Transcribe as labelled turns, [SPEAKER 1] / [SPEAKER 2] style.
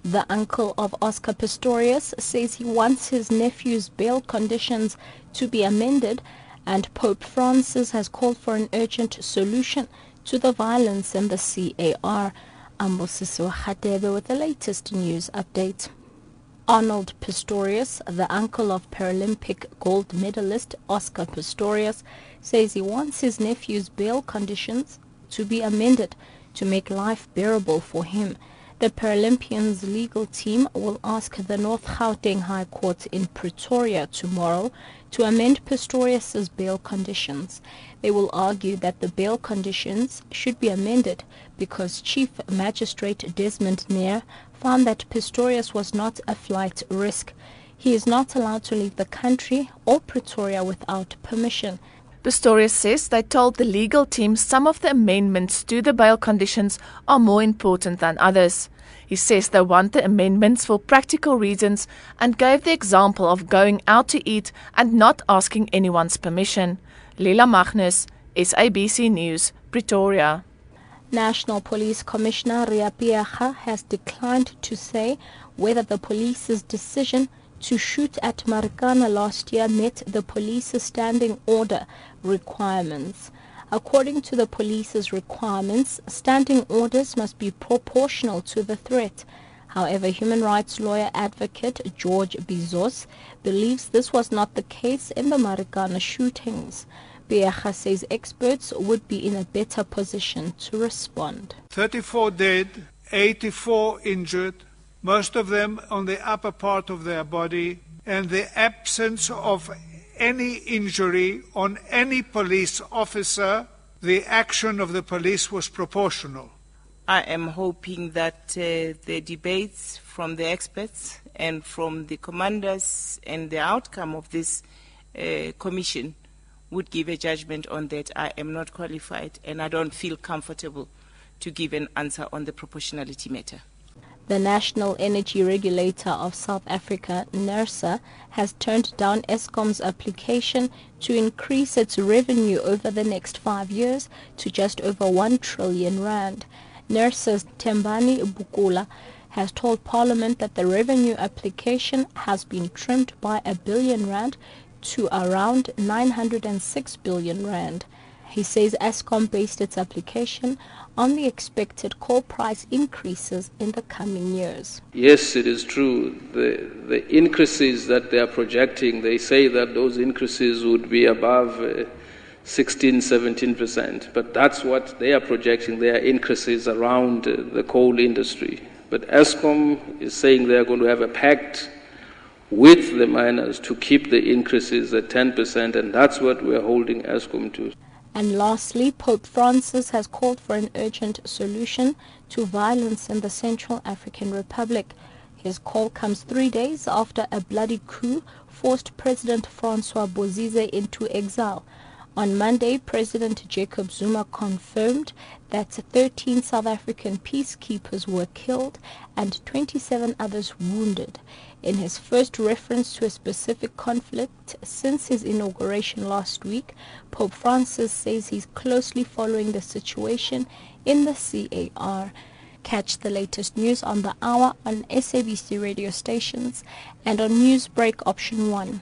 [SPEAKER 1] The uncle of Oscar Pistorius says he wants his nephew's bail conditions to be amended, and Pope Francis has called for an urgent solution to the violence in the CAR. Ambosiso Hadebe with the latest news update. Arnold Pistorius, the uncle of Paralympic gold medalist Oscar Pistorius, says he wants his nephew's bail conditions to be amended to make life bearable for him. The Paralympians' legal team will ask the North Gauteng High Court in Pretoria tomorrow to amend Pistorius' bail conditions. They will argue that the bail conditions should be amended because Chief Magistrate Desmond Nair found that Pistorius was not a flight risk. He is not allowed to leave the country or Pretoria without permission.
[SPEAKER 2] Pistorius says they told the legal team some of the amendments to the bail conditions are more important than others. He says they want the amendments for practical reasons and gave the example of going out to eat and not asking anyone's permission. Lila Magnus, SABC News, Pretoria.
[SPEAKER 1] National Police Commissioner Ria Piaga has declined to say whether the police's decision to shoot at Marikana last year met the police's standing order requirements. According to the police's requirements, standing orders must be proportional to the threat. However, human rights lawyer advocate George Bizos believes this was not the case in the Marikana shootings. Piaga says experts would be in a better position to respond.
[SPEAKER 3] 34 dead, 84 injured, most of them on the upper part of their body, and the absence of any injury on any police officer. The action of the police was proportional.
[SPEAKER 4] I am hoping that the debates from the experts and from the commanders and the outcome of this commission would give a judgment on that. I am not qualified and I don't feel comfortable to give an answer on the proportionality matter.
[SPEAKER 1] The National Energy Regulator of South Africa, NERSA, has turned down Eskom's application to increase its revenue over the next 5 years to just over 1 trillion rand. NERSA's Tembani Bukula has told Parliament that the revenue application has been trimmed by R1 billion to around 906 billion rand. He says Eskom based its application on the expected coal price increases in the coming years.
[SPEAKER 5] Yes, it is true. The increases that they are projecting, they say that those increases would be above 16-17%. But that's what they are projecting, their increases around the coal industry. But Eskom is saying they are going to have a pact with the miners to keep the increases at 10%, and that's what we are holding Eskom to.
[SPEAKER 1] And lastly, Pope Francis has called for an urgent solution to violence in the Central African Republic. His call comes 3 days after a bloody coup forced President Francois Bozize into exile. On Monday, President Jacob Zuma confirmed that 13 South African peacekeepers were killed and 27 others wounded. In his first reference to a specific conflict since his inauguration last week, Pope Francis says he's closely following the situation in the CAR. Catch the latest news on the hour on SABC radio stations and on NewsBreak Option 1.